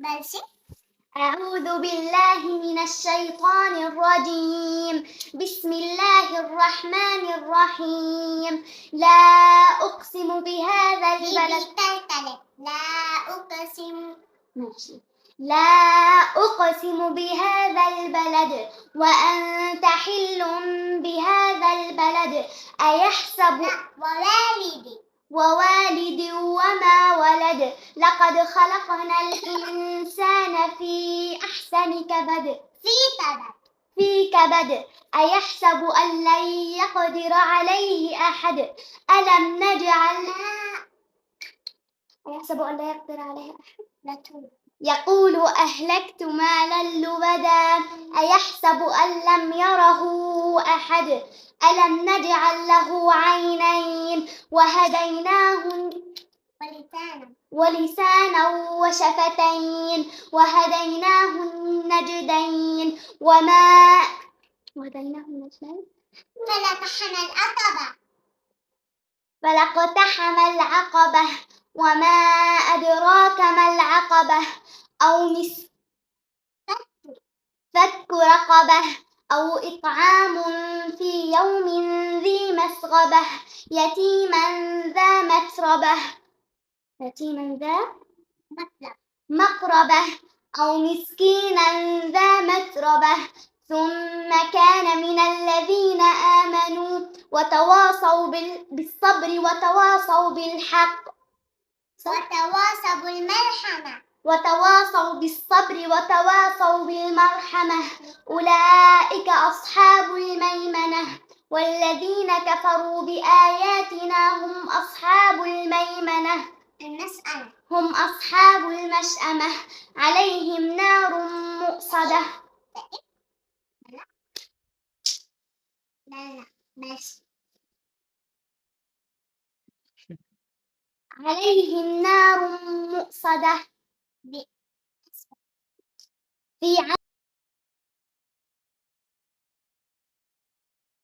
ماشي. أعوذ بالله من الشيطان الرجيم. بسم الله الرحمن الرحيم. لا أقسم بهذا البلد. لا أقسم. ماشي. لا أقسم بهذا البلد وأنت حل بهذا البلد أيحسب ووالد وما ولد لقد خلقنا الإنسان في أحسن كبد في كبد أيحسب أن لن يقدر عليه أحد ألم نجعل أيحسب أن لا يقدر عليه أحد يقول أهلكت مالا لبدا أيحسب أن لم يره أحد ألم نجعل له عينين وهديناه ولسانا وشفتين وهديناه النجدين فلاقتحم العقبة وما أدراك ما العقبة فك رقبة أو إطعام في يوم ذي مسغبة يتيما ذا مقربة أو مسكينا ذا متربة ثم كان من الذين آمنوا وتواصوا بالصبر وتواصوا بالحق وتواصوا بالصبر وتواصوا بالمرحمة أولئك أصحاب الميمنة والذين كفروا بآياتنا هم أصحاب الميمنة هم أصحاب المشأمة عليهم نار مؤصدة عليهم نار مؤصدة في